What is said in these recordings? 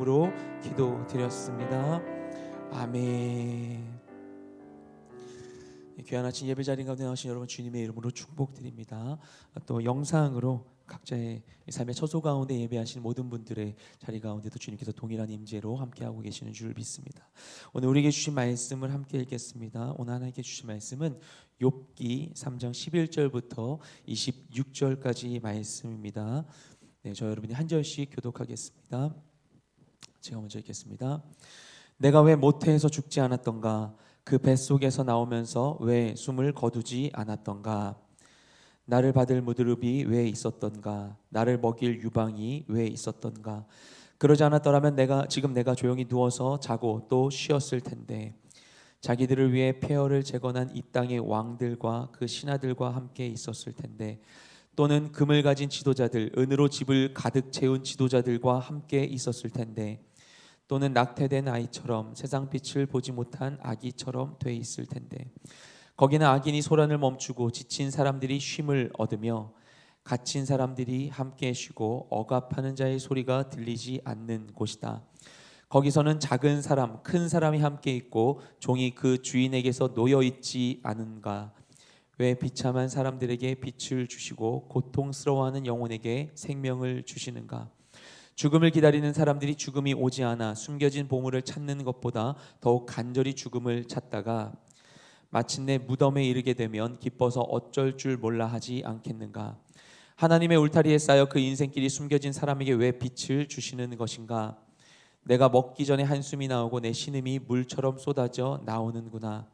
으로 기도드렸습니다. 아멘. 귀한 아침 예배 자리 가운데 나오신 여러분 주님의 이름으로 축복드립니다. 또 영상으로 각자의 삶의 처소 가운데 예배하신 모든 분들의 자리 가운데도 주님께서 동일한 임재로 함께하고 계시는 줄 믿습니다. 오늘 우리에게 주신 말씀을 함께 읽겠습니다. 오늘 하나님께 주신 말씀은 욥기 3장 11절부터 26절까지 말씀입니다. 저 여러분이 한 절씩 교독하겠습니다. 제가 먼저 읽겠습니다. 내가 왜 모태에서 죽지 않았던가? 그 뱃속에서 나오면서 왜 숨을 거두지 않았던가? 나를 받을 무드릅이 왜 있었던가? 나를 먹일 유방이 왜 있었던가? 그러지 않았더라면 내가 조용히 누워서 자고 또 쉬었을 텐데, 자기들을 위해 폐허를 재건한 이 땅의 왕들과 그 신하들과 함께 있었을 텐데, 또는 금을 가진 지도자들, 은으로 집을 가득 채운 지도자들과 함께 있었을 텐데, 또는 낙태된 아이처럼 세상 빛을 보지 못한 아기처럼 돼 있을 텐데, 거기는 악인이 소란을 멈추고 지친 사람들이 쉼을 얻으며 갇힌 사람들이 함께 쉬고 억압하는 자의 소리가 들리지 않는 곳이다. 거기서는 작은 사람, 큰 사람이 함께 있고 종이 그 주인에게서 놓여 있지 않은가? 왜 비참한 사람들에게 빛을 주시고 고통스러워하는 영혼에게 생명을 주시는가? 죽음을 기다리는 사람들이 죽음이 오지 않아 숨겨진 보물을 찾는 것보다 더욱 간절히 죽음을 찾다가 마침내 무덤에 이르게 되면 기뻐서 어쩔 줄 몰라 하지 않겠는가? 하나님의 울타리에 쌓여 그 인생길이 숨겨진 사람에게 왜 빛을 주시는 것인가? 내가 먹기 전에 한숨이 나오고 내 신음이 물처럼 쏟아져 나오는구나.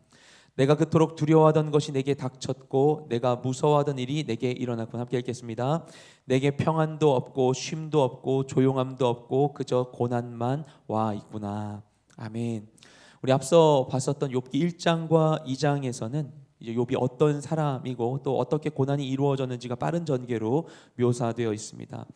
내가 그토록 두려워하던 것이 내게 닥쳤고 내가 무서워하던 일이 내게 일어났구나. 함께 읽겠습니다. 내게 평안도 없고 쉼도 없고 조용함도 없고 그저 고난만 와 있구나. 아멘. 우리 앞서 봤었던 욥기 1장과 2장에서는 이제 욥이 어떤 사람이고 또 어떻게 고난이 이루어졌는지가 빠른 전개로 묘사되어 있습니다.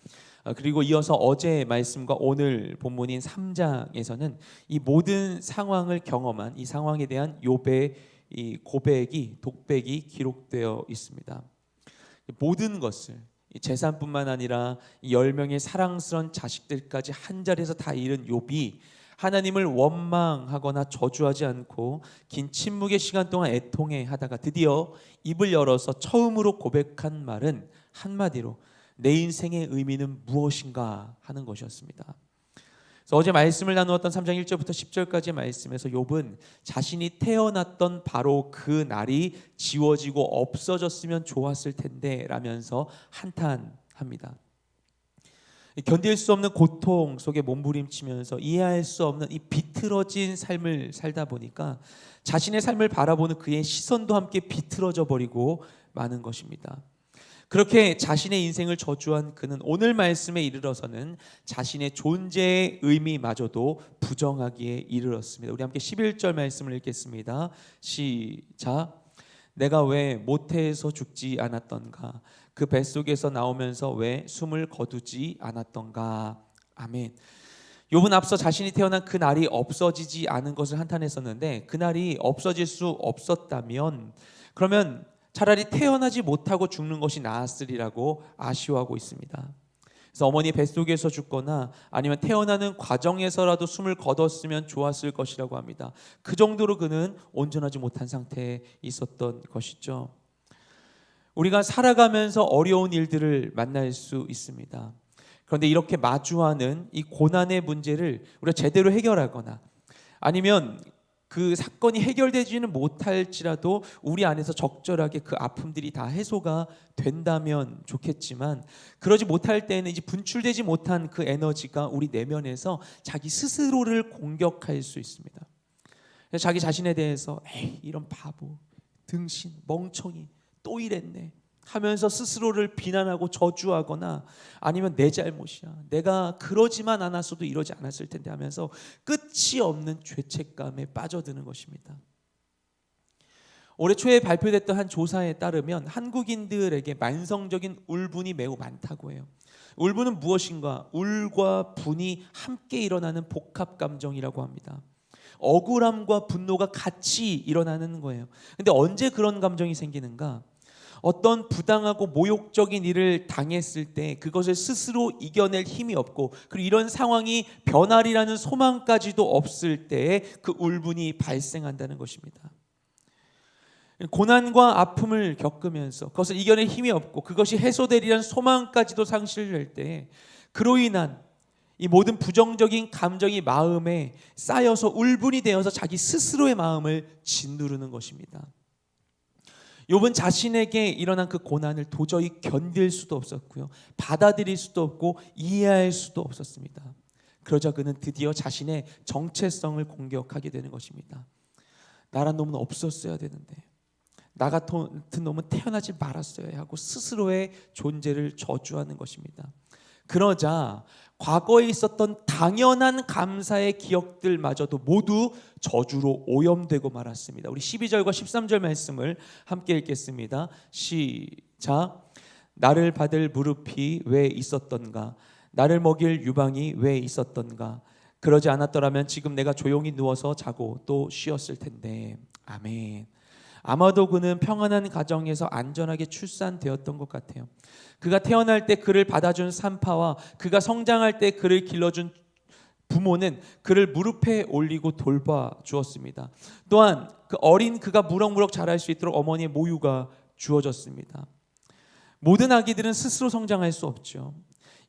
그리고 이어서 어제 말씀과 오늘 본문인 3장에서는 이 모든 상황을 경험한 이 상황에 대한 욥의 이 고백이 독백이 기록되어 있습니다. 모든 것을 재산뿐만 아니라 10명의 사랑스러운 자식들까지 한 자리에서 다 잃은 욥이 하나님을 원망하거나 저주하지 않고 긴 침묵의 시간 동안 애통해 하다가 드디어 입을 열어서 처음으로 고백한 말은 한마디로 내 인생의 의미는 무엇인가 하는 것이었습니다. 그래서 어제 말씀을 나누었던 3장 1절부터 10절까지의 말씀에서 욥은 자신이 태어났던 바로 그 날이 지워지고 없어졌으면 좋았을 텐데 라면서 한탄합니다. 견딜 수 없는 고통 속에 몸부림치면서 이해할 수 없는 이 비틀어진 삶을 살다 보니까 자신의 삶을 바라보는 그의 시선도 함께 비틀어져 버리고 마는 것입니다. 그렇게 자신의 인생을 저주한 그는 오늘 말씀에 이르러서는 자신의 존재의 의미마저도 부정하기에 이르렀습니다. 우리 함께 11절 말씀을 읽겠습니다. 시작. 내가 왜 모태에서 죽지 않았던가? 그 뱃속에서 나오면서 왜 숨을 거두지 않았던가? 아멘. 욥은 앞서 자신이 태어난 그 날이 없어지지 않은 것을 한탄했었는데, 그 날이 없어질 수 없었다면 그러면 차라리 태어나지 못하고 죽는 것이 나았으리라고 아쉬워하고 있습니다. 그래서 어머니 뱃속에서 죽거나 아니면 태어나는 과정에서라도 숨을 거뒀으면 좋았을 것이라고 합니다. 그 정도로 그는 온전하지 못한 상태에 있었던 것이죠. 우리가 살아가면서 어려운 일들을 만날 수 있습니다. 그런데 이렇게 마주하는 이 고난의 문제를 우리가 제대로 해결하거나 아니면 그 사건이 해결되지는 못할지라도 우리 안에서 적절하게 그 아픔들이 다 해소가 된다면 좋겠지만, 그러지 못할 때에는 이제 분출되지 못한 그 에너지가 우리 내면에서 자기 스스로를 공격할 수 있습니다. 자기 자신에 대해서 에이 이런 바보, 등신, 멍청이 또 이랬네 하면서 스스로를 비난하고 저주하거나 아니면 내 잘못이야, 내가 그러지만 않았어도 이러지 않았을 텐데 하면서 끝이 없는 죄책감에 빠져드는 것입니다. 올해 초에 발표됐던 한 조사에 따르면 한국인들에게 만성적인 울분이 매우 많다고 해요. 울분은 무엇인가? 울과 분이 함께 일어나는 복합 감정이라고 합니다. 억울함과 분노가 같이 일어나는 거예요. 근데 언제 그런 감정이 생기는가? 어떤 부당하고 모욕적인 일을 당했을 때 그것을 스스로 이겨낼 힘이 없고, 그리고 이런 상황이 변하리라는 소망까지도 없을 때에 그 울분이 발생한다는 것입니다. 고난과 아픔을 겪으면서 그것을 이겨낼 힘이 없고 그것이 해소되리라는 소망까지도 상실될 때, 그로 인한 이 모든 부정적인 감정이 마음에 쌓여서 울분이 되어서 자기 스스로의 마음을 짓누르는 것입니다. 욥은 자신에게 일어난 그 고난을 도저히 견딜 수도 없었고요, 받아들일 수도 없고 이해할 수도 없었습니다. 그러자 그는 드디어 자신의 정체성을 공격하게 되는 것입니다. 나란 놈은 없었어야 되는데, 나 같은 놈은 태어나지 말았어야 하고 스스로의 존재를 저주하는 것입니다. 그러자 과거에 있었던 당연한 감사의 기억들마저도 모두 저주로 오염되고 말았습니다. 우리 12절과 13절 말씀을 함께 읽겠습니다. 시작. 나를 받을 무릎이 왜 있었던가, 나를 먹일 유방이 왜 있었던가. 그러지 않았더라면 지금 내가 조용히 누워서 자고 또 쉬었을 텐데. 아멘. 아마도 그는 평안한 가정에서 안전하게 출산되었던 것 같아요. 그가 태어날 때 그를 받아준 산파와 그가 성장할 때 그를 길러준 부모는 그를 무릎에 올리고 돌봐주었습니다. 또한 그 어린 그가 무럭무럭 자랄 수 있도록 어머니의 모유가 주어졌습니다. 모든 아기들은 스스로 성장할 수 없죠.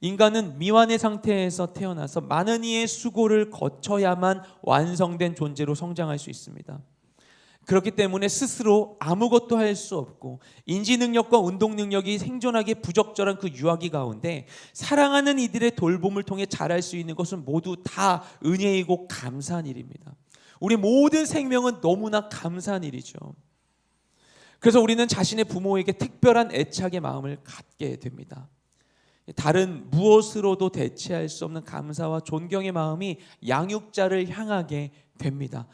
인간은 미완의 상태에서 태어나서 많은 이의 수고를 거쳐야만 완성된 존재로 성장할 수 있습니다. 그렇기 때문에 스스로 아무것도 할 수 없고 인지 능력과 운동 능력이 생존하기에 부적절한 그 유아기 가운데 사랑하는 이들의 돌봄을 통해 자랄 수 있는 것은 모두 다 은혜이고 감사한 일입니다. 우리 모든 생명은 너무나 감사한 일이죠. 그래서 우리는 자신의 부모에게 특별한 애착의 마음을 갖게 됩니다. 다른 무엇으로도 대체할 수 없는 감사와 존경의 마음이 양육자를 향하게 됩니다.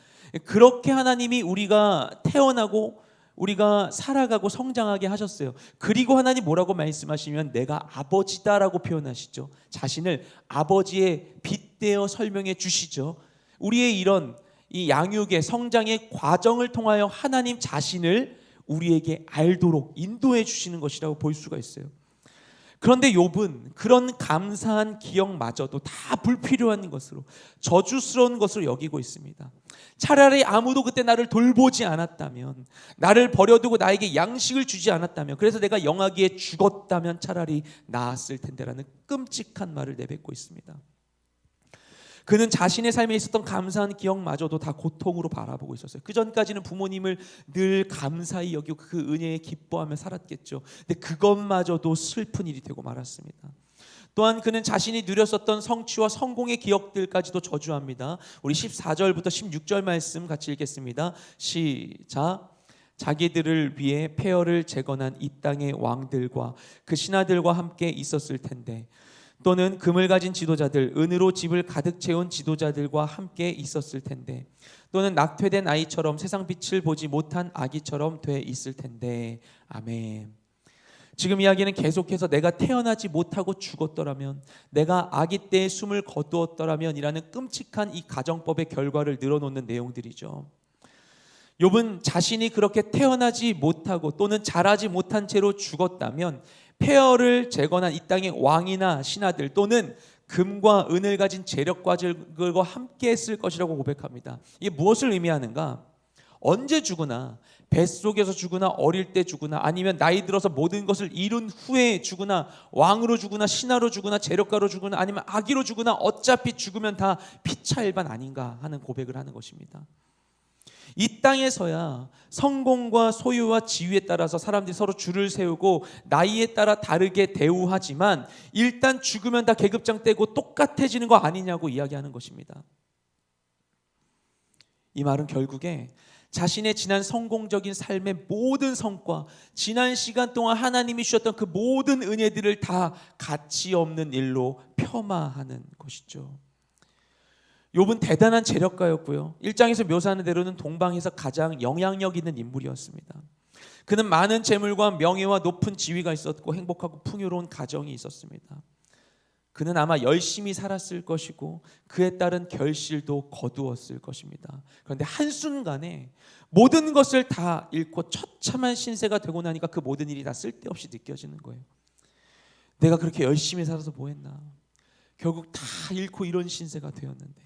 그렇게 하나님이 우리가 태어나고 우리가 살아가고 성장하게 하셨어요. 그리고 하나님 뭐라고 말씀하시면 내가 아버지다라고 표현하시죠. 자신을 아버지의 빗대어 설명해 주시죠. 우리의 이런 이 양육의 성장의 과정을 통하여 하나님 자신을 우리에게 알도록 인도해 주시는 것이라고 볼 수가 있어요. 그런데 욥은 그런 감사한 기억마저도 다 불필요한 것으로, 저주스러운 것으로 여기고 있습니다. 차라리 아무도 그때 나를 돌보지 않았다면, 나를 버려두고 나에게 양식을 주지 않았다면, 그래서 내가 영하기에 죽었다면 차라리 나았을 텐데라는 끔찍한 말을 내뱉고 있습니다. 그는 자신의 삶에 있었던 감사한 기억마저도 다 고통으로 바라보고 있었어요. 그 전까지는 부모님을 늘 감사히 여기고 그 은혜에 기뻐하며 살았겠죠. 근데 그것마저도 슬픈 일이 되고 말았습니다. 또한 그는 자신이 누렸었던 성취와 성공의 기억들까지도 저주합니다. 우리 14절부터 16절 말씀 같이 읽겠습니다. 시작. 자기들을 위해 폐허를 재건한 이 땅의 왕들과 그 신하들과 함께 있었을 텐데, 또는 금을 가진 지도자들, 은으로 집을 가득 채운 지도자들과 함께 있었을 텐데, 또는 낙퇴된 아이처럼 세상 빛을 보지 못한 아기처럼 돼 있을 텐데. 아멘. 지금 이야기는 계속해서 내가 태어나지 못하고 죽었더라면, 내가 아기 때에 숨을 거두었더라면 이라는 끔찍한 이 가정법의 결과를 늘어놓는 내용들이죠. 욥은 자신이 그렇게 태어나지 못하고 또는 자라지 못한 채로 죽었다면 폐허를 재건한 이 땅의 왕이나 신하들 또는 금과 은을 가진 재력가들과 함께 했을 것이라고 고백합니다. 이게 무엇을 의미하는가? 언제 죽으나, 뱃속에서 죽으나, 어릴 때 죽으나, 아니면 나이 들어서 모든 것을 이룬 후에 죽으나, 왕으로 죽으나, 신하로 죽으나, 재력가로 죽으나, 아니면 아기로 죽으나 어차피 죽으면 다 피차 일반 아닌가 하는 고백을 하는 것입니다. 이 땅에서야 성공과 소유와 지위에 따라서 사람들이 서로 줄을 세우고 나이에 따라 다르게 대우하지만 일단 죽으면 다 계급장 떼고 똑같아지는 거 아니냐고 이야기하는 것입니다. 이 말은 결국에 자신의 지난 성공적인 삶의 모든 성과, 지난 시간 동안 하나님이 주셨던 그 모든 은혜들을 다 가치 없는 일로 폄하하는 것이죠. 욥은 대단한 재력가였고요, 1장에서 묘사하는 대로는 동방에서 가장 영향력 있는 인물이었습니다. 그는 많은 재물과 명예와 높은 지위가 있었고 행복하고 풍요로운 가정이 있었습니다. 그는 아마 열심히 살았을 것이고 그에 따른 결실도 거두었을 것입니다. 그런데 한순간에 모든 것을 다 잃고 처참한 신세가 되고 나니까 그 모든 일이 다 쓸데없이 느껴지는 거예요. 내가 그렇게 열심히 살아서 뭐 했나. 결국 다 잃고 이런 신세가 되었는데,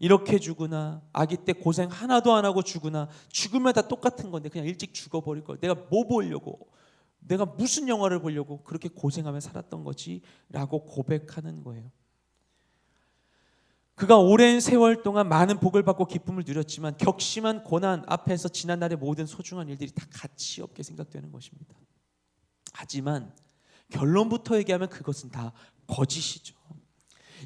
이렇게 죽으나, 아기 때 고생 하나도 안 하고 죽으나, 죽으면 다 똑같은 건데 그냥 일찍 죽어버릴 걸. 내가 뭐 보려고, 내가 무슨 영화를 보려고 그렇게 고생하며 살았던 거지 라고 고백하는 거예요. 그가 오랜 세월 동안 많은 복을 받고 기쁨을 누렸지만 격심한 고난 앞에서 지난날의 모든 소중한 일들이 다 가치 없게 생각되는 것입니다. 하지만 결론부터 얘기하면 그것은 다 거짓이죠.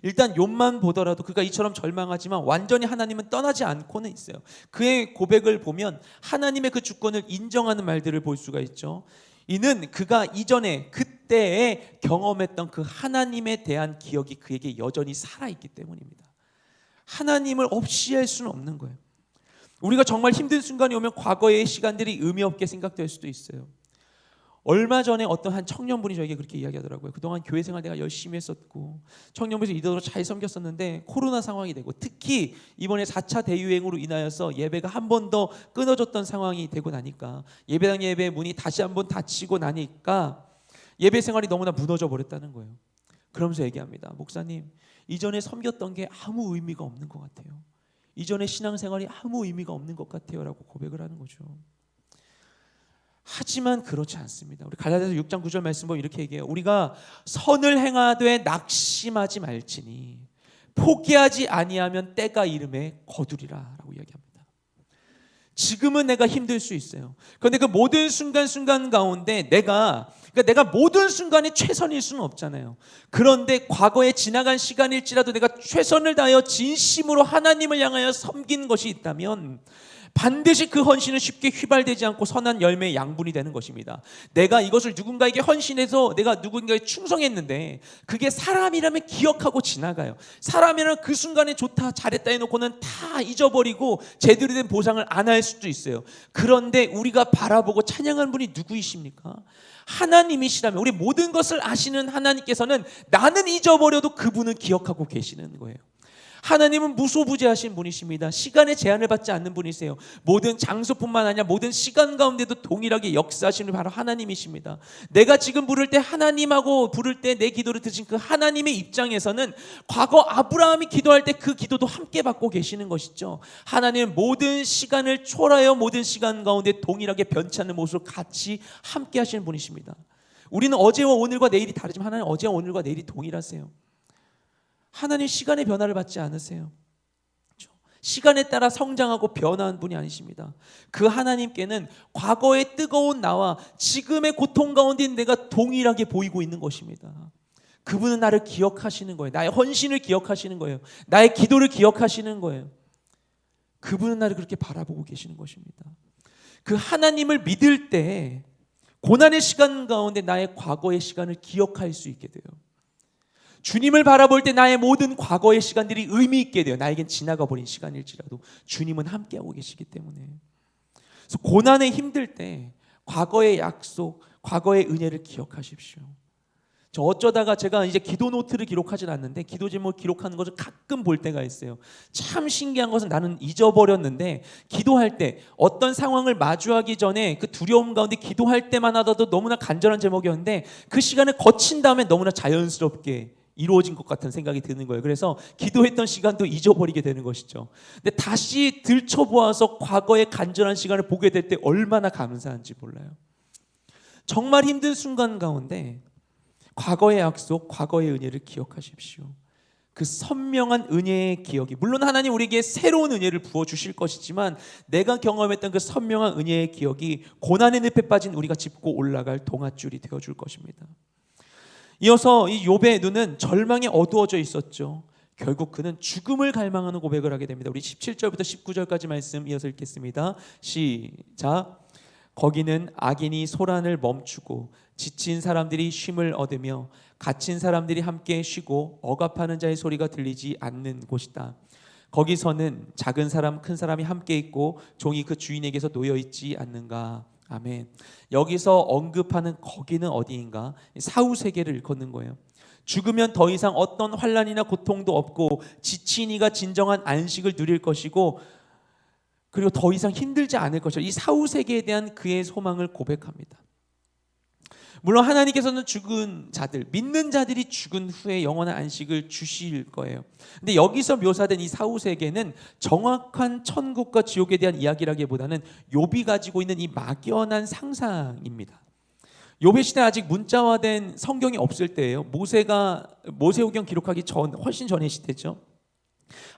일단 욥만 보더라도 그가 이처럼 절망하지만 완전히 하나님은 떠나지 않고는 있어요. 그의 고백을 보면 하나님의 그 주권을 인정하는 말들을 볼 수가 있죠. 이는 그가 이전에 그때에 경험했던 그 하나님에 대한 기억이 그에게 여전히 살아있기 때문입니다. 하나님을 없이 할 수는 없는 거예요. 우리가 정말 힘든 순간이 오면 과거의 시간들이 의미 없게 생각될 수도 있어요. 얼마 전에 어떤 한 청년분이 저에게 그렇게 이야기하더라고요. 그동안 교회 생활 내가 열심히 했었고 청년부에서 리더로 잘 섬겼었는데 코로나 상황이 되고, 특히 이번에 4차 대유행으로 인하여서 예배가 한 번 더 끊어졌던 상황이 되고 나니까, 예배당 예배 문이 다시 한 번 닫히고 나니까 예배 생활이 너무나 무너져 버렸다는 거예요. 그러면서 얘기합니다. 목사님, 이전에 섬겼던 게 아무 의미가 없는 것 같아요. 이전에 신앙생활이 아무 의미가 없는 것 같아요 라고 고백을 하는 거죠. 하지만 그렇지 않습니다. 우리 갈라디아서 6장 9절 말씀 보면 이렇게 얘기해요. 우리가 선을 행하되 낙심하지 말지니 포기하지 아니하면 때가 이름에 거두리라 라고 이야기합니다. 지금은 내가 힘들 수 있어요. 그런데 그 모든 순간순간 가운데 내가 모든 순간이 최선일 수는 없잖아요. 그런데 과거에 지나간 시간일지라도 내가 최선을 다하여 진심으로 하나님을 향하여 섬긴 것이 있다면 반드시 그 헌신은 쉽게 휘발되지 않고 선한 열매의 양분이 되는 것입니다. 내가 이것을 누군가에게 헌신해서 내가 누군가에 충성했는데 그게 사람이라면 기억하고 지나가요. 사람이라면 그 순간에 좋다 잘했다 해놓고는 다 잊어버리고 제대로 된 보상을 안 할 수도 있어요. 그런데 우리가 바라보고 찬양한 분이 누구이십니까? 하나님이시라면, 우리 모든 것을 아시는 하나님께서는 나는 잊어버려도 그분은 기억하고 계시는 거예요. 하나님은 무소부재하신 분이십니다. 시간의 제한을 받지 않는 분이세요. 모든 장소뿐만 아니라 모든 시간 가운데도 동일하게 역사하시는 바로 하나님이십니다. 내가 지금 부를 때 하나님하고 부를 때 내 기도를 드신 그 하나님의 입장에서는 과거 아브라함이 기도할 때 그 기도도 함께 받고 계시는 것이죠. 하나님은 모든 시간을 초월하여 모든 시간 가운데 동일하게 변치 않는 모습으로 같이 함께 하시는 분이십니다. 우리는 어제와 오늘과 내일이 다르지만 하나님은 어제와 오늘과 내일이 동일하세요. 하나님 시간의 변화를 받지 않으세요. 시간에 따라 성장하고 변화한 분이 아니십니다. 그 하나님께는 과거의 뜨거운 나와 지금의 고통 가운데 내가 동일하게 보이고 있는 것입니다. 그분은 나를 기억하시는 거예요. 나의 헌신을 기억하시는 거예요. 나의 기도를 기억하시는 거예요. 그분은 나를 그렇게 바라보고 계시는 것입니다. 그 하나님을 믿을 때 고난의 시간 가운데 나의 과거의 시간을 기억할 수 있게 돼요. 주님을 바라볼 때 나의 모든 과거의 시간들이 의미 있게 돼요. 나에겐 지나가 버린 시간일지라도 주님은 함께하고 계시기 때문에. 그래서 고난에 힘들 때 과거의 약속, 과거의 은혜를 기억하십시오. 저 어쩌다가 제가 이제 기도 노트를 기록하진 않는데 기도 제목을 기록하는 것을 가끔 볼 때가 있어요. 참 신기한 것은 나는 잊어버렸는데 기도할 때 어떤 상황을 마주하기 전에 그 두려움 가운데 기도할 때만 하더라도 너무나 간절한 제목이었는데 그 시간을 거친 다음에 너무나 자연스럽게 이루어진 것 같은 생각이 드는 거예요. 그래서 기도했던 시간도 잊어버리게 되는 것이죠. 근데 다시 들춰보아서 과거의 간절한 시간을 보게 될 때 얼마나 감사한지 몰라요. 정말 힘든 순간 가운데 과거의 약속, 과거의 은혜를 기억하십시오. 그 선명한 은혜의 기억이, 물론 하나님 우리에게 새로운 은혜를 부어주실 것이지만 내가 경험했던 그 선명한 은혜의 기억이 고난의 늪에 빠진 우리가 짚고 올라갈 동아줄이 되어줄 것입니다. 이어서 이 욥의 눈은 절망에 어두워져 있었죠. 결국 그는 죽음을 갈망하는 고백을 하게 됩니다. 우리 17절부터 19절까지 말씀 이어서 읽겠습니다. 시작. 거기는 악인이 소란을 멈추고 지친 사람들이 쉼을 얻으며 갇힌 사람들이 함께 쉬고 억압하는 자의 소리가 들리지 않는 곳이다. 거기서는 작은 사람 큰 사람이 함께 있고 종이 그 주인에게서 놓여 있지 않는가. 아멘. 여기서 언급하는 거기는 어디인가? 사후 세계를 일컫는 거예요. 죽으면 더 이상 어떤 환난이나 고통도 없고 지친 이가 진정한 안식을 누릴 것이고 그리고 더 이상 힘들지 않을 것이다. 이 사후 세계에 대한 그의 소망을 고백합니다. 물론 하나님께서는 죽은 자들, 믿는 자들이 죽은 후에 영원한 안식을 주실 거예요. 근데 여기서 묘사된 이 사후 세계는 정확한 천국과 지옥에 대한 이야기라기보다는 욥이 가지고 있는 이 막연한 상상입니다. 욥의 시대 아직 문자화된 성경이 없을 때예요. 모세오경 기록하기 훨씬 전의 시대죠.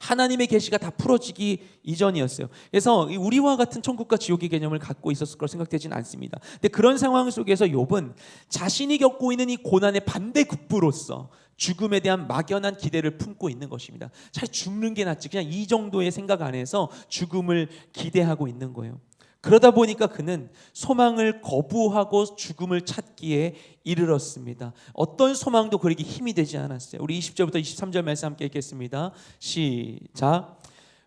하나님의 계시가 다 풀어지기 이전이었어요. 그래서 우리와 같은 천국과 지옥의 개념을 갖고 있었을 거라 생각되지는 않습니다. 근데 그런 상황 속에서 욥은 자신이 겪고 있는 이 고난의 반대급부로서 죽음에 대한 막연한 기대를 품고 있는 것입니다. 차라리 죽는 게 낫지, 그냥 이 정도의 생각 안에서 죽음을 기대하고 있는 거예요. 그러다 보니까 그는 소망을 거부하고 죽음을 찾기에 이르렀습니다. 어떤 소망도 그에게 힘이 되지 않았어요. 우리 20절부터 23절 말씀 함께 읽겠습니다. 시작.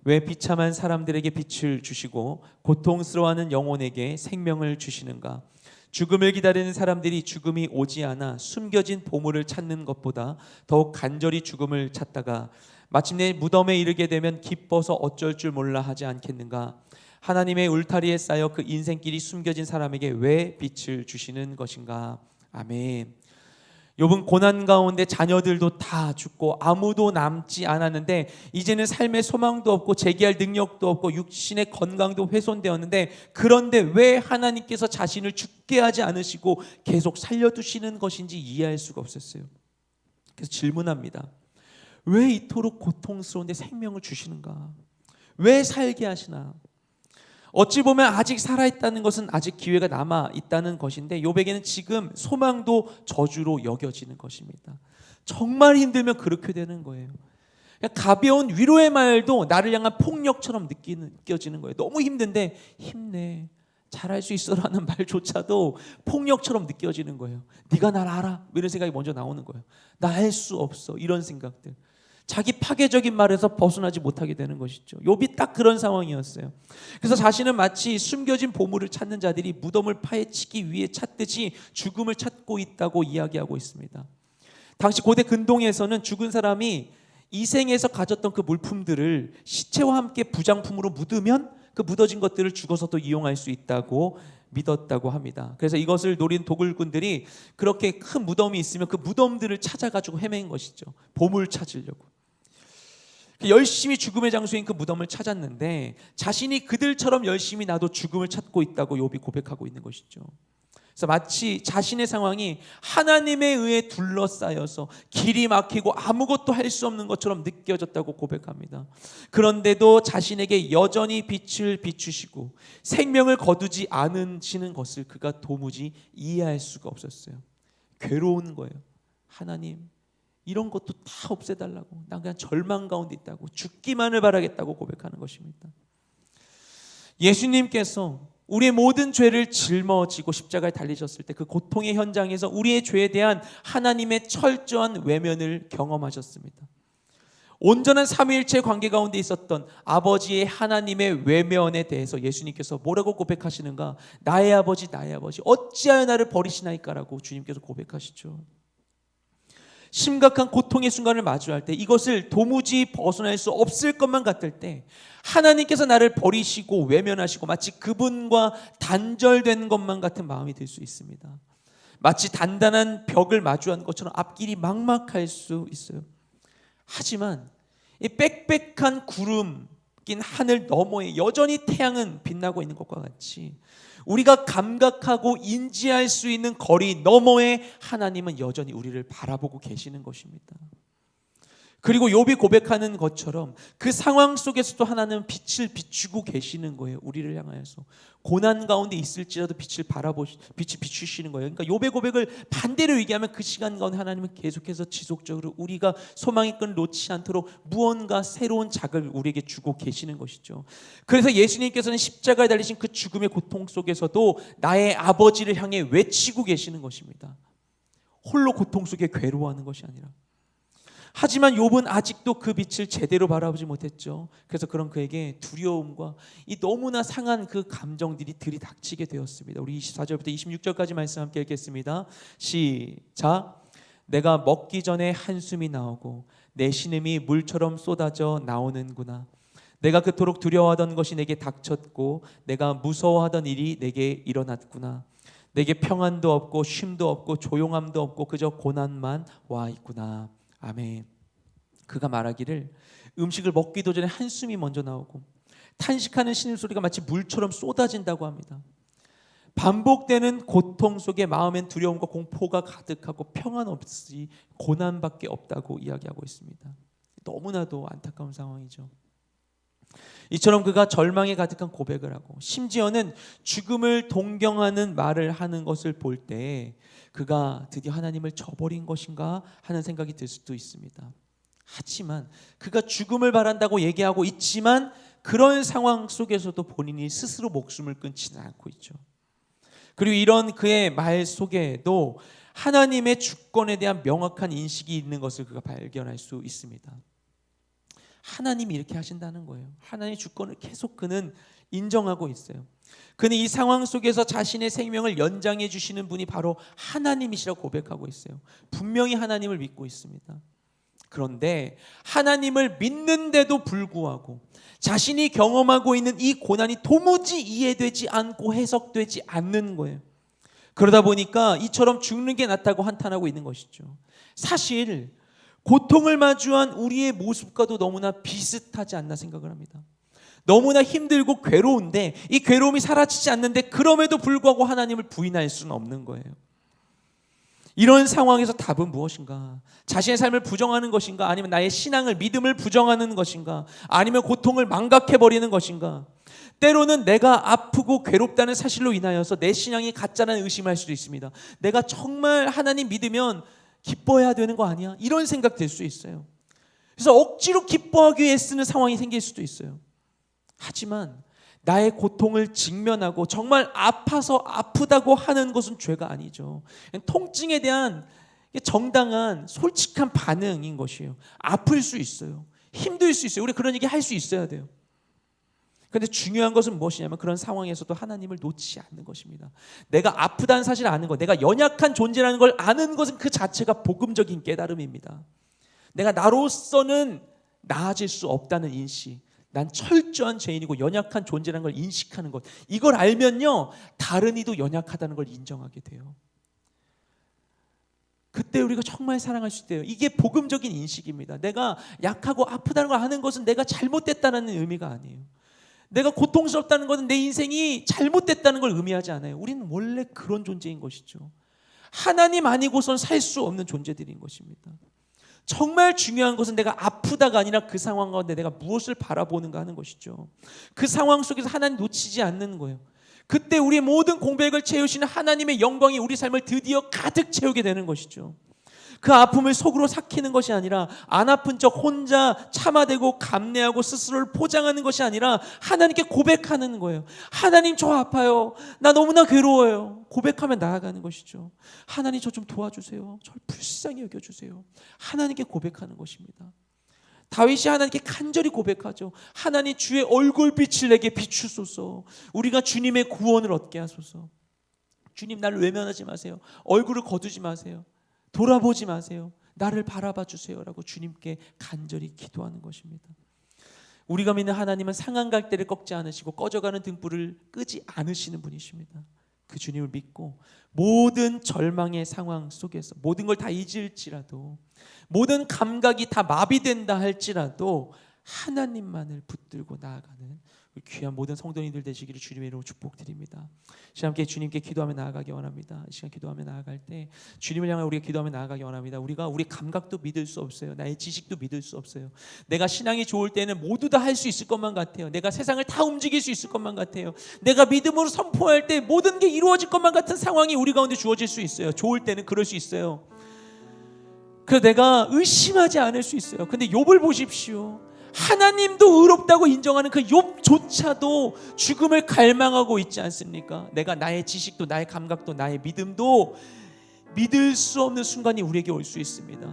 왜 비참한 사람들에게 빛을 주시고 고통스러워하는 영혼에게 생명을 주시는가? 죽음을 기다리는 사람들이 죽음이 오지 않아 숨겨진 보물을 찾는 것보다 더욱 간절히 죽음을 찾다가 마침내 무덤에 이르게 되면 기뻐서 어쩔 줄 몰라 하지 않겠는가? 하나님의 울타리에 쌓여 그 인생길이 숨겨진 사람에게 왜 빛을 주시는 것인가? 아멘. 욥은 고난 가운데 자녀들도 다 죽고 아무도 남지 않았는데 이제는 삶의 소망도 없고 재기할 능력도 없고 육신의 건강도 훼손되었는데 그런데 왜 하나님께서 자신을 죽게 하지 않으시고 계속 살려두시는 것인지 이해할 수가 없었어요. 그래서 질문합니다. 왜 이토록 고통스러운데 생명을 주시는가? 왜 살게 하시나? 어찌 보면 아직 살아있다는 것은 아직 기회가 남아있다는 것인데 욥에게는 지금 소망도 저주로 여겨지는 것입니다. 정말 힘들면 그렇게 되는 거예요. 가벼운 위로의 말도 나를 향한 폭력처럼 느껴지는 거예요. 너무 힘든데 힘내, 잘할 수 있어라는 말조차도 폭력처럼 느껴지는 거예요. 네가 날 알아? 이런 생각이 먼저 나오는 거예요. 나 할 수 없어, 이런 생각들. 자기 파괴적인 말에서 벗어나지 못하게 되는 것이죠. 욥이 딱 그런 상황이었어요. 그래서 자신은 마치 숨겨진 보물을 찾는 자들이 무덤을 파헤치기 위해 찾듯이 죽음을 찾고 있다고 이야기하고 있습니다. 당시 고대 근동에서는 죽은 사람이 이 생에서 가졌던 그 물품들을 시체와 함께 부장품으로 묻으면 그 묻어진 것들을 죽어서도 이용할 수 있다고 믿었다고 합니다. 그래서 이것을 노린 도굴꾼들이 그렇게 큰 무덤이 있으면 그 무덤들을 찾아가지고 헤맨 것이죠. 보물 찾으려고. 열심히 죽음의 장소인 그 무덤을 찾았는데 자신이 그들처럼 열심히 나도 죽음을 찾고 있다고 욥이 고백하고 있는 것이죠. 그래서 마치 자신의 상황이 하나님에 의해 둘러싸여서 길이 막히고 아무것도 할 수 없는 것처럼 느껴졌다고 고백합니다. 그런데도 자신에게 여전히 빛을 비추시고 생명을 거두지 않으시는 것을 그가 도무지 이해할 수가 없었어요. 괴로운 거예요. 하나님, 이런 것도 다 없애달라고. 난 그냥 절망 가운데 있다고, 죽기만을 바라겠다고 고백하는 것입니다. 예수님께서 우리의 모든 죄를 짊어지고 십자가에 달리셨을 때 그 고통의 현장에서 우리의 죄에 대한 하나님의 철저한 외면을 경험하셨습니다. 온전한 삼위일체 관계 가운데 있었던 아버지의 하나님의 외면에 대해서 예수님께서 뭐라고 고백하시는가? 나의 아버지, 나의 아버지, 어찌하여 나를 버리시나이까라고 주님께서 고백하시죠. 심각한 고통의 순간을 마주할 때, 이것을 도무지 벗어날 수 없을 것만 같을 때 하나님께서 나를 버리시고 외면하시고 마치 그분과 단절된 것만 같은 마음이 들 수 있습니다. 마치 단단한 벽을 마주한 것처럼 앞길이 막막할 수 있어요. 하지만 이 빽빽한 구름 낀 하늘 너머에 여전히 태양은 빛나고 있는 것과 같이 우리가 감각하고 인지할 수 있는 거리 너머에 하나님은 여전히 우리를 바라보고 계시는 것입니다. 그리고 욥이 고백하는 것처럼 그 상황 속에서도 하나님은 빛을 비추고 계시는 거예요. 우리를 향하여서 고난 가운데 있을지라도 빛을 비추시는 거예요. 그러니까 욥의 고백을 반대로 얘기하면 그 시간 가운데 하나님은 계속해서 지속적으로 우리가 소망의 끈을 놓지 않도록 무언가 새로운 자극을 우리에게 주고 계시는 것이죠. 그래서 예수님께서는 십자가에 달리신 그 죽음의 고통 속에서도 나의 아버지를 향해 외치고 계시는 것입니다. 홀로 고통 속에 괴로워하는 것이 아니라. 하지만 욥은 아직도 그 빛을 제대로 바라보지 못했죠. 그래서 그런 그에게 두려움과 이 너무나 상한 그 감정들이 들이닥치게 되었습니다. 우리 24절부터 26절까지 말씀 함께 읽겠습니다. 시작. 내가 먹기 전에 한숨이 나오고 내 신음이 물처럼 쏟아져 나오는구나. 내가 그토록 두려워하던 것이 내게 닥쳤고 내가 무서워하던 일이 내게 일어났구나. 내게 평안도 없고 쉼도 없고 조용함도 없고 그저 고난만 와 있구나. 아멘. 그가 말하기를 음식을 먹기도 전에 한숨이 먼저 나오고 탄식하는 신음소리가 마치 물처럼 쏟아진다고 합니다. 반복되는 고통 속에 마음엔 두려움과 공포가 가득하고 평안 없이 고난밖에 없다고 이야기하고 있습니다. 너무나도 안타까운 상황이죠. 이처럼 그가 절망에 가득한 고백을 하고 심지어는 죽음을 동경하는 말을 하는 것을 볼 때 그가 드디어 하나님을 저버린 것인가 하는 생각이 들 수도 있습니다. 하지만 그가 죽음을 바란다고 얘기하고 있지만 그런 상황 속에서도 본인이 스스로 목숨을 끊지는 않고 있죠. 그리고 이런 그의 말 속에도 하나님의 주권에 대한 명확한 인식이 있는 것을 그가 발견할 수 있습니다. 하나님이 이렇게 하신다는 거예요. 하나님의 주권을 계속 그는 인정하고 있어요. 그는 이 상황 속에서 자신의 생명을 연장해 주시는 분이 바로 하나님이시라고 고백하고 있어요. 분명히 하나님을 믿고 있습니다. 그런데 하나님을 믿는데도 불구하고 자신이 경험하고 있는 이 고난이 도무지 이해되지 않고 해석되지 않는 거예요. 그러다 보니까 이처럼 죽는 게 낫다고 한탄하고 있는 것이죠. 사실 고통을 마주한 우리의 모습과도 너무나 비슷하지 않나 생각을 합니다. 너무나 힘들고 괴로운데 이 괴로움이 사라지지 않는데 그럼에도 불구하고 하나님을 부인할 수는 없는 거예요. 이런 상황에서 답은 무엇인가? 자신의 삶을 부정하는 것인가? 아니면 나의 신앙을, 믿음을 부정하는 것인가? 아니면 고통을 망각해버리는 것인가? 때로는 내가 아프고 괴롭다는 사실로 인하여서 내 신앙이 가짜라는 의심할 수도 있습니다. 내가 정말 하나님 믿으면 기뻐해야 되는 거 아니야? 이런 생각 들 수 있어요. 그래서 억지로 기뻐하기 위해 쓰는 상황이 생길 수도 있어요. 하지만 나의 고통을 직면하고 정말 아파서 아프다고 하는 것은 죄가 아니죠. 통증에 대한 정당한 솔직한 반응인 것이에요. 아플 수 있어요. 힘들 수 있어요. 우리 그런 얘기 할 수 있어야 돼요. 그런데 중요한 것은 무엇이냐면 그런 상황에서도 하나님을 놓지 않는 것입니다. 내가 아프다는 사실을 아는 것, 내가 연약한 존재라는 걸 아는 것은 그 자체가 복음적인 깨달음입니다. 내가 나로서는 나아질 수 없다는 인식, 난 철저한 죄인이고 연약한 존재라는 걸 인식하는 것, 이걸 알면요 다른 이도 연약하다는 걸 인정하게 돼요. 그때 우리가 정말 사랑할 수 있대요. 이게 복음적인 인식입니다. 내가 약하고 아프다는 걸 아는 것은 내가 잘못됐다는 의미가 아니에요. 내가 고통스럽다는 것은 내 인생이 잘못됐다는 걸 의미하지 않아요. 우리는 원래 그런 존재인 것이죠. 하나님 아니고선 살 수 없는 존재들인 것입니다. 정말 중요한 것은 내가 아프다가 아니라 그 상황 가운데 내가 무엇을 바라보는가 하는 것이죠. 그 상황 속에서 하나님 놓치지 않는 거예요. 그때 우리의 모든 공백을 채우시는 하나님의 영광이 우리 삶을 드디어 가득 채우게 되는 것이죠. 그 아픔을 속으로 삭히는 것이 아니라 안 아픈 척 혼자 참아대고 감내하고 스스로를 포장하는 것이 아니라 하나님께 고백하는 거예요. 하나님 저 아파요. 나 너무나 괴로워요. 고백하며 나아가는 것이죠. 하나님 저 좀 도와주세요. 저를 불쌍히 여겨주세요. 하나님께 고백하는 것입니다. 다윗이 하나님께 간절히 고백하죠. 하나님 주의 얼굴빛을 내게 비추소서. 우리가 주님의 구원을 얻게 하소서. 주님 나를 외면하지 마세요. 얼굴을 거두지 마세요. 돌아보지 마세요. 나를 바라봐 주세요 라고 주님께 간절히 기도하는 것입니다. 우리가 믿는 하나님은 상한 갈대를 꺾지 않으시고 꺼져가는 등불을 끄지 않으시는 분이십니다. 그 주님을 믿고 모든 절망의 상황 속에서 모든 걸 다 잊을지라도 모든 감각이 다 마비된다 할지라도 하나님만을 붙들고 나아가는 귀한 모든 성도님들 되시기를 주님의 이름으로 축복드립니다. 시간 함께 주님께 기도하며 나아가기 원합니다. 이 시간 기도하며 나아갈 때 주님을 향해 우리가 기도하며 나아가기 원합니다. 우리가 우리 감각도 믿을 수 없어요. 나의 지식도 믿을 수 없어요. 내가 신앙이 좋을 때는 모두 다 할 수 있을 것만 같아요. 내가 세상을 다 움직일 수 있을 것만 같아요. 내가 믿음으로 선포할 때 모든 게 이루어질 것만 같은 상황이 우리 가운데 주어질 수 있어요. 좋을 때는 그럴 수 있어요. 그래서 내가 의심하지 않을 수 있어요. 근데 욥을 보십시오. 하나님도 의롭다고 인정하는 그 욥조차도 죽음을 갈망하고 있지 않습니까? 내가 나의 지식도 나의 감각도 나의 믿음도 믿을 수 없는 순간이 우리에게 올 수 있습니다.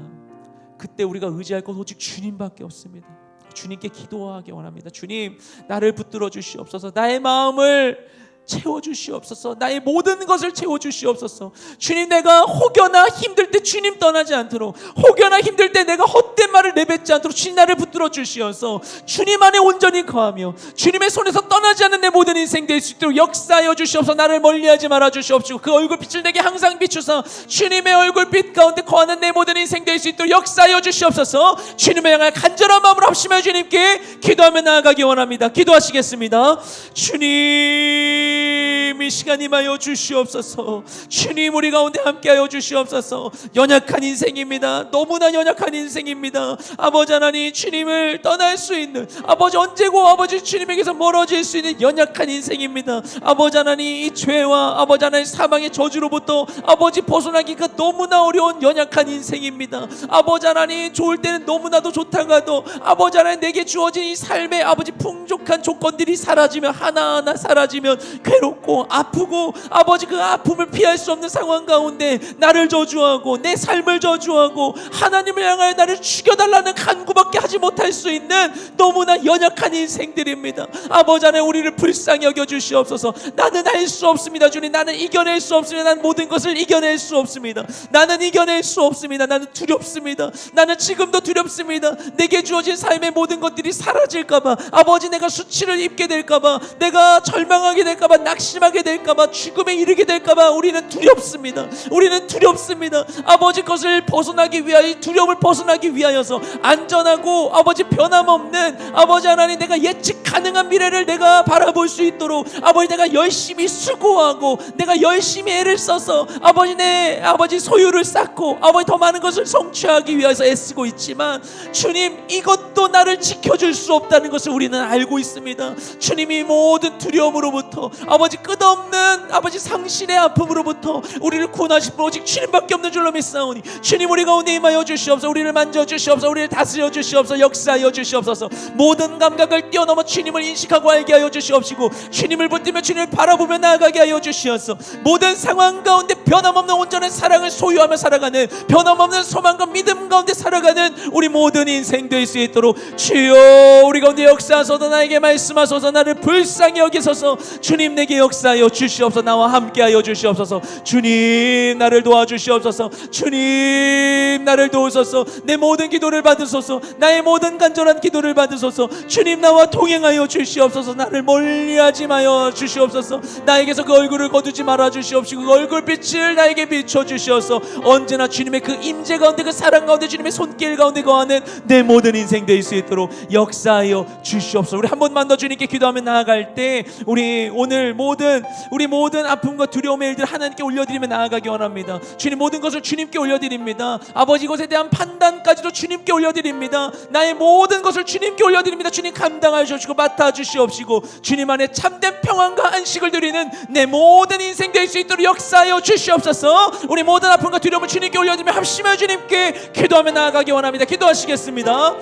그때 우리가 의지할 것 오직 주님밖에 없습니다. 주님께 기도하기 원합니다. 주님 나를 붙들어 주시옵소서. 나의 마음을 채워주시옵소서. 나의 모든 것을 채워주시옵소서. 주님, 내가 혹여나 힘들 때 주님 떠나지 않도록, 혹여나 힘들 때 내가 헛된 말을 내뱉지 않도록 주님 나를 붙들어 주시어서 주님 안에 온전히 거하며 주님의 손에서 떠나지 않는 내 모든 인생 될 수 있도록 역사하여 주시옵소서. 나를 멀리하지 말아 주시옵시고 그 얼굴빛을 내게 항상 비추사 주님의 얼굴빛 가운데 거하는 내 모든 인생 될 수 있도록 역사하여 주시옵소서. 주님을 향하여 간절한 마음으로 합심하여 주님께 기도하며 나아가기 원합니다. 기도하시겠습니다. 주님, 이 시간 임하여 주시옵소서. 주님, 우리 가운데 함께하여 주시옵소서. 연약한 인생입니다. 너무나 연약한 인생입니다. 아버지 하나님, 주님을 떠날 수 있는, 아버지 언제고 아버지 주님에게서 멀어질 수 있는 연약한 인생입니다. 아버지 하나님, 이 죄와 아버지 하나님 사망의 저주로부터 아버지 벗어나기가 너무나 어려운 연약한 인생입니다. 아버지 하나님, 좋을 때는 너무나도 좋다가도 아버지 하나님 내게 주어진 이 삶의 아버지 풍족한 조건들이 사라지면, 하나하나 사라지면 괴롭고 아프고 아버지 그 아픔을 피할 수 없는 상황 가운데 나를 저주하고 내 삶을 저주하고 하나님을 향하여 나를 죽여달라는 간구밖에 하지 못할 수 있는 너무나 연약한 인생들입니다. 아버지 하나님, 우리를 불쌍히 여겨주시옵소서. 나는 할 수 없습니다. 주님, 나는 이겨낼 수 없습니다. 나는 모든 것을 이겨낼 수 없습니다. 나는 이겨낼 수 없습니다. 나는 두렵습니다. 나는 지금도 두렵습니다. 내게 주어진 삶의 모든 것들이 사라질까봐, 아버지 내가 수치를 입게 될까봐, 내가 절망하게 될까봐, 낙심하게 될까봐, 죽음에 이르게 될까봐 우리는 두렵습니다. 우리는 두렵습니다. 아버지 것을 벗어나기 위하여, 두려움을 벗어나기 위하여서 안전하고 아버지 변함없는 아버지 하나님, 내가 예측 가능한 미래를 내가 바라볼 수 있도록 아버지 내가 열심히 수고하고 내가 열심히 애를 써서 아버지 내 아버지 소유를 쌓고 아버지 더 많은 것을 성취하기 위해서 애쓰고 있지만 주님, 이것도 나를 지켜줄 수 없다는 것을 우리는 알고 있습니다. 주님이 모든 두려움으로부터 아버지 끝없는 아버지 상실의 아픔으로부터 우리를 구원하실 분 오직 주님밖에 없는 줄로 믿사오니 주님, 우리 가운데 임하여 주시옵소서. 우리를 만져 주시옵소서. 우리를 다스려 주시옵소서. 역사하여 주시옵소서. 모든 감각을 뛰어넘어 주님을 인식하고 알게 하여 주시옵시고 주님을 붙들며 주님을 바라보며 나아가게 하여 주시옵소서. 모든 상황 가운데 변함없는 온전한 사랑을 소유하며 살아가는, 변함없는 소망과 믿음 가운데 살아가는 우리 모든 인생 될 수 있도록 주여 우리 가운데 역사하소서. 나에게 말씀하소서. 나를 불쌍히 여기소서. 주님, 내게 역사하여 주시옵소서. 나와 함께하여 주시옵소서. 주님, 나를 도와주시옵소서. 주님, 나를 도우소서. 내 모든 기도를 받으소서. 나의 모든 간절한 기도를 받으소서. 주님, 나와 동행하여 주시옵소서. 나를 멀리하지 마여 주시옵소서. 나에게서 그 얼굴을 거두지 말아 주시옵시고 그 얼굴빛을 나에게 비춰 주시옵소서. 언제나 주님의 그 임재 가운데, 그 사랑 가운데, 주님의 손길 가운데 거하는 내 모든 인생 될 수 있도록 역사하여 주시옵소서. 우리 한 번만 더 주님께 기도하며 나아갈 때 우리 모든 아픔과 두려움의 일들 하나님께 올려드리며 나아가기 원합니다. 주님, 모든 것을 주님께 올려드립니다. 아버지, 이것에 대한 판단까지도 주님께 올려드립니다. 나의 모든 것을 주님께 올려드립니다. 주님, 감당하여 주시고 맡아 주시옵시고 주님 안에 참된 평안과 안식을 누리는 내 모든 인생 될 수 있도록 역사하여 주시옵소서. 우리 모든 아픔과 두려움을 주님께 올려드리며 합심하여 주님께 기도하며 나아가기 원합니다. 기도하시겠습니다.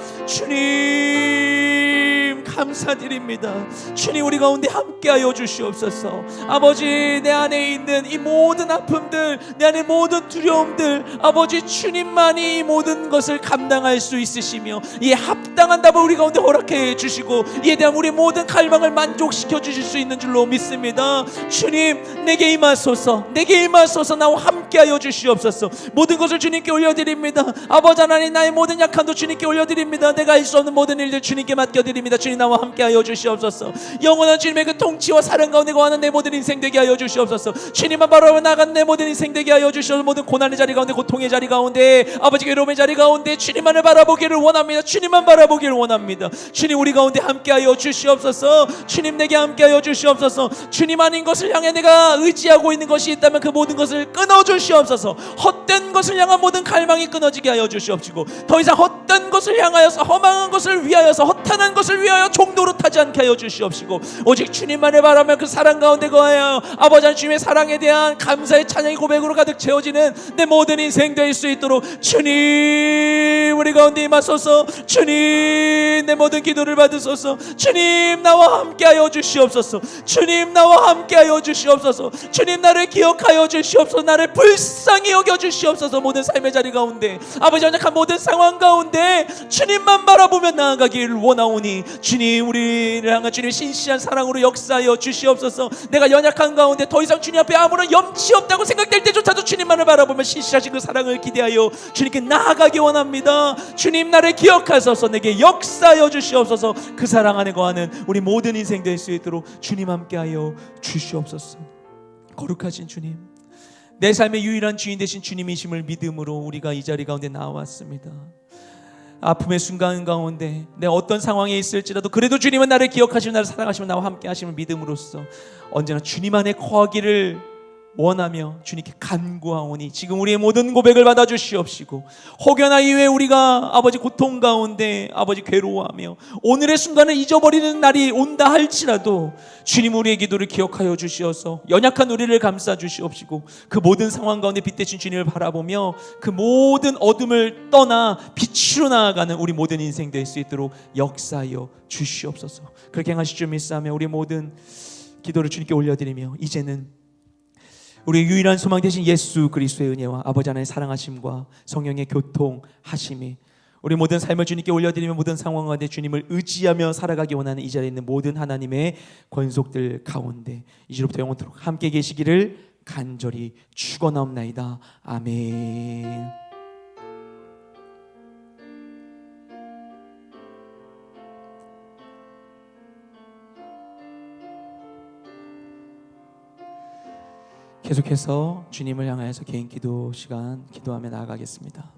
주님, 감사드립니다. 주님, 우리 가운데 함께하여 주시옵소서. 아버지, 내 안에 있는 이 모든 아픔들, 내 안에 모든 두려움들, 아버지 주님만이 이 모든 것을 감당할 수 있으시며 이에 합당한 답을 우리 가운데 허락해 주시고 이에 대한 우리 모든 갈망을 만족시켜 주실 수 있는 줄로 믿습니다. 주님, 내게 임하소서. 내게 임하소서. 나와 함께하여 주시옵소서. 모든 것을 주님께 올려드립니다. 아버지 하나님, 나의 모든 약함도 주님께 올려드립니다. 내가 할 수 없는 모든 일들 주님께 맡겨드립니다. 주님, 나와 함께하여 주시옵소서. 영원한 주님의 그 통치와 사랑 가운데 거하는 내 모든 인생 되게 하여 주시옵소서. 주님만 바라보며 나아가는 내 모든 인생 되게 하여 주시옵소서. 모든 고난의 자리 가운데, 고통의 자리 가운데, 아버지 괴로움의 자리 가운데 주님만을 바라보기를 원합니다. 주님만 바라보기를 원합니다. 주님, 우리 가운데 함께하여 주시옵소서. 주님, 내게 함께하여 주시옵소서. 주님 아닌 것을 향해 내가 의지하고 있는 것이 있다면 그 모든 것을 끊어 주시옵소서. 헛된 것을 향한 모든 갈망이 끊어지게 하여 주시옵시고 더 이상 헛된 것을 향하여서, 험한 것을 위하여서, 허탄한 것을 위하여 종도로 타지 않게 하여 주시옵시고 오직 주님만을 바라며 그 사랑 가운데 거하여 아버지 하나님, 주님의 사랑에 대한 감사의 찬양의 고백으로 가득 채워지는 내 모든 인생 될 수 있도록 주님, 우리 가운데 임하소서. 주님, 내 모든 기도를 받으소서. 주님, 나와 함께하여 주시옵소서. 주님, 나와 함께하여 주시옵소서. 주님, 나를 기억하여 주시옵소서. 나를 불쌍히 여겨 주시옵소서. 모든 삶의 자리 가운데, 아버지 연약한 모든 상황 가운데 주님만 바라보며 나아가기를 원하오니 주님, 우리를 향한 주님 신실한 사랑으로 역사하여 주시옵소서. 내가 연약한 가운데 더 이상 주님 앞에 아무런 염치 없다고 생각될 때조차도 주님만을 바라보며 신실하신 그 사랑을 기대하여 주님께 나아가기 원합니다. 주님, 나를 기억하소서. 내게 역사하여 주시옵소서. 그 사랑 안에 거하는 우리 모든 인생 될 수 있도록 주님 함께하여 주시옵소서. 거룩하신 주님, 내 삶의 유일한 주인 되신 주님이심을 믿음으로 우리가 이 자리 가운데 나왔습니다. 아픔의 순간 가운데 내 어떤 상황에 있을지라도 그래도 주님은 나를 기억하시며 나를 사랑하시며 나와 함께 하시는 믿음으로써 언제나 주님 안에 거하기를 원하며 주님께 간구하오니 지금 우리의 모든 고백을 받아주시옵시고, 혹여나 이후에 우리가 아버지 고통 가운데 아버지 괴로워하며 오늘의 순간을 잊어버리는 날이 온다 할지라도 주님, 우리의 기도를 기억하여 주시어서 연약한 우리를 감싸 주시옵시고, 그 모든 상황 가운데 빛대신 주님을 바라보며 그 모든 어둠을 떠나 빛으로 나아가는 우리 모든 인생 될 수 있도록 역사하여 주시옵소서. 그렇게 행하실 줄 믿사오며 우리 모든 기도를 주님께 올려드리며, 이제는 우리의 유일한 소망 되신 예수 그리스도의 은혜와 아버지 하나님의 사랑하심과 성령의 교통하심이 우리 모든 삶을 주님께 올려드리며 모든 상황 가운데 주님을 의지하며 살아가기 원하는 이 자리에 있는 모든 하나님의 권속들 가운데 이제로부터 영원토록 함께 계시기를 간절히 축원하옵나이다. 아멘. 계속해서 주님을 향하여서 개인 기도 시간 기도하며 나아가겠습니다.